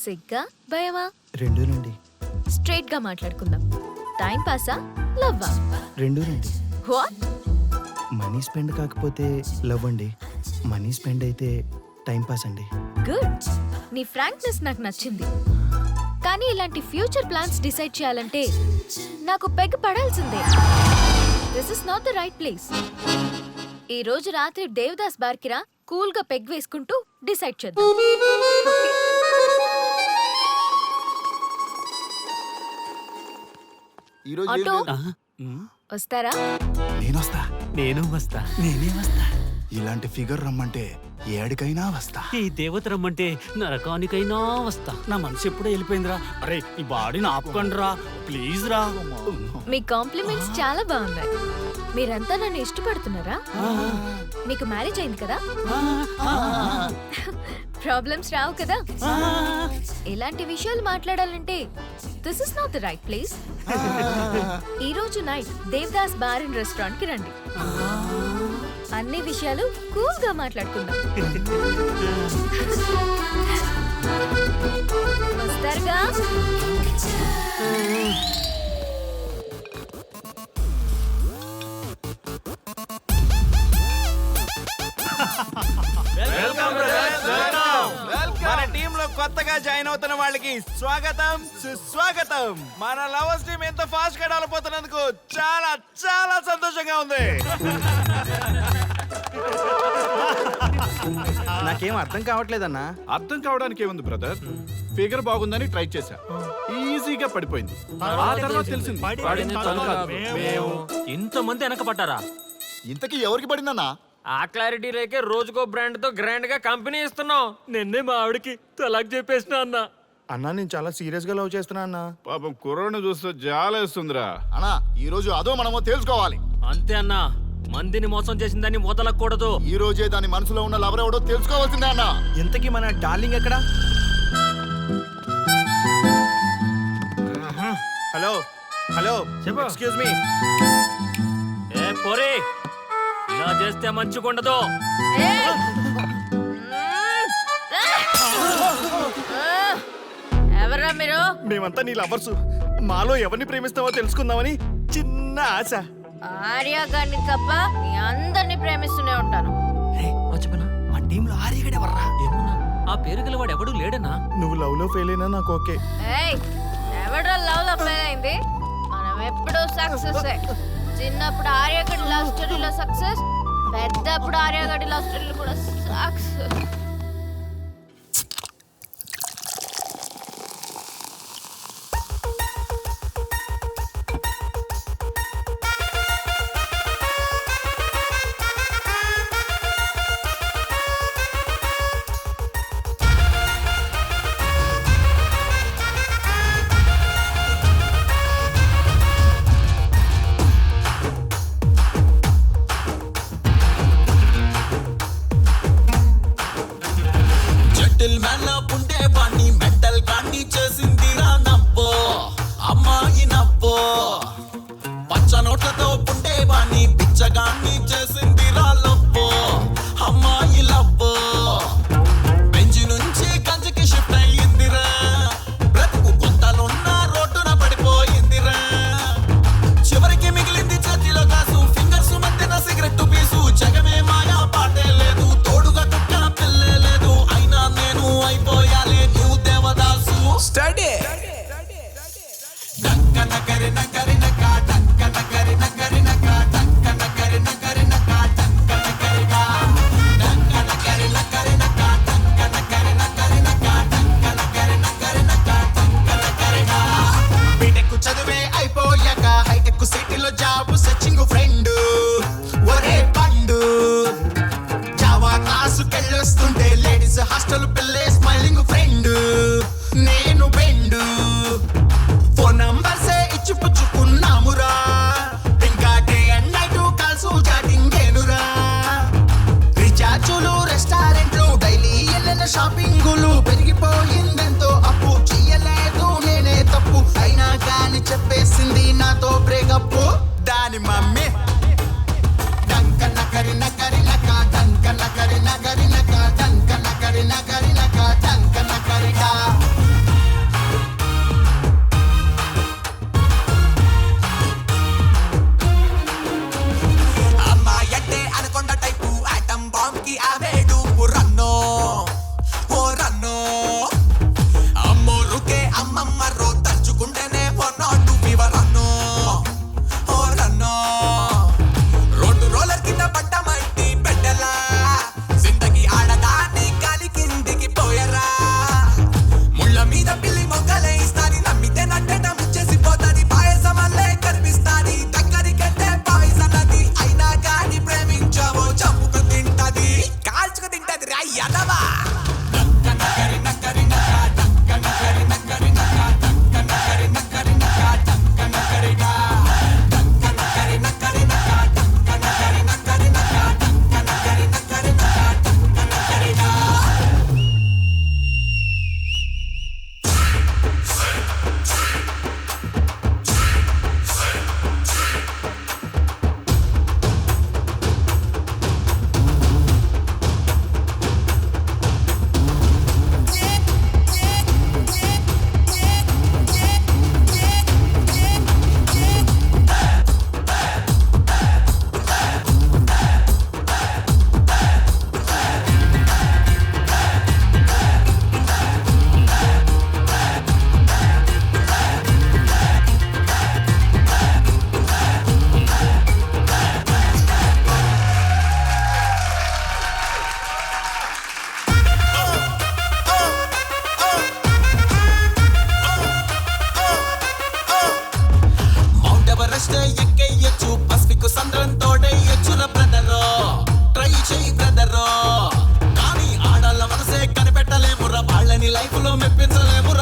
సిగ్గా భయమా? రెండూనండి. స్ట్రైట్ గా మాట్లాడుకుందాం. టైం పాసా లవ్వా? రెండూనండి. వాట్? మనీ స్పెండ్ కాకపోతే లవ్ అండి, మనీ స్పెండ్ అయితే టైం పాస్ అండి. గుడ్. నీ ఫ్రాంక్నెస్ నాకు నచ్చింది. కానీ ఇలాంటి ఫ్యూచర్ ప్లాన్స్ డిసైడ్ చేయాలంటే నాకు పెగ్ పడాల్సిందే. This is not the right place. ఈ రోజు రాత్రి దేవదాస్ బార్కి రా, కూల్ గా పెగ్ వేసుకుంటూ డిసైడ్ చేద్దాం. ఆటో వస్తారా? నేనొస్తా. నేను వస్తా. నేనే వస్తా. ఇలాంటి ఫిగర్ రమ్మంటే ఏడికైనా వస్తా. ఈ దేవత రమ్మంటే నరకానికైనా వస్తా. నా మనసు ఎప్పుడో వెళ్ళిపోయిందిరా. అరే ఈ బాడీని ఆపుకోండి రా ప్లీజ్ రా. మీ కాంప్లిమెంట్స్ చాలా బాగున్నాయి. మీరంతా నన్ను ఇష్టపడుతున్నారా? మీకు మ్యారేజ్ అయింది కదా? ప్రాబ్లమ్స్ రావు కదా? ఇలాంటి విషయాలు మాట్లాడాలంటే this is not the right place. ఈ రోజు night Devdas bar and restaurant కి రండి. అన్ని విషయాలు కూల్ గా మాట్లాడుకుందాం. వస్తారుగా? మన టీమ్ లో కొత్తగా జాయిన్ అవుతున్న వాళ్ళకి స్వాగతం సుస్వాగతం. మన లవర్స్ టీమ్ ఎంత ఫాస్ట్ గా డెవలప్ అవుతున్నందుకు చాలా చాలా సంతోషంగా ఉంది. నాకేం అర్థం కావట్లేదన్నా. అర్థం కావడానికి ఏముంది బ్రదర్, ఫిగర్ బాగుందని ట్రై చేశా, ఈజీగా పడిపోయింది. ఆ తర్వాత తెలిసింది పడింది తను కాదు, మేము. ఇంతమంది వెనకపడ్డారా? ఇంతకీ ఎవరికి పడిందన్నా? ఆ క్లారిటీ లేకే రోజుకో బ్రాండ్ తో గ్రాండ్ గా కంపెనీ ఇస్తున్నాం. నిన్నే మా ఆవిడకి తలాక్ చెప్పేసిన అన్న. అన్నా నేను చాలా సీరియస్ గా లవ్ చేస్తున్నా అన్నా. పాపం కుర్రోడ్ని చూస్తే జాలేస్తుందిరా. అన్నా ఈ రోజు అదో మనమో తెలుసుకోవాలి. అంతే అన్న, మందిని మోసం చేసిందని వదలకూడదు. ఈ రోజే దాని మనసులో ఉన్న లవర్ ఎవడో తెలుసుకోవాల్సిందే అన్నా. ఇంతకీ మన డార్లింగ్ ఎక్కడ? Hello hello, excuse me. ఏ పోరే, ఇలా చేస్తే మంచిగుండదు. ఎవరా మీరు? మేమంతా నీ లవర్స్. మాలో ఎవరిని ప్రేమిస్తావో తెలుసుకుందామని చిన్న ఆశ. ఆర్య గారిని తప్ప మీ అందరిని ప్రేమిస్తూనే ఉంటాను. మన టీంలో ఆర్యగడెవర్రా? ఏమన్నా ఆ పేరు గల వాడు ఎవడు లేడనా? నువ్వు లవ్ లో ఫెయిల్ అయినా నాకు ఓకే. ఏయ్, ఎవడో లవ్ లో ఫెయిల్ అయింది? మనం ఎప్పుడూ సక్సెస్. చిన్నప్పుడు ఆర్యగడి లవ్ స్టోరీలో సక్సెస్, పెద్దప్పుడు ఆర్యగడి లవ్ స్టోరీలో కూడా సక్సెస్. తప్పించలేము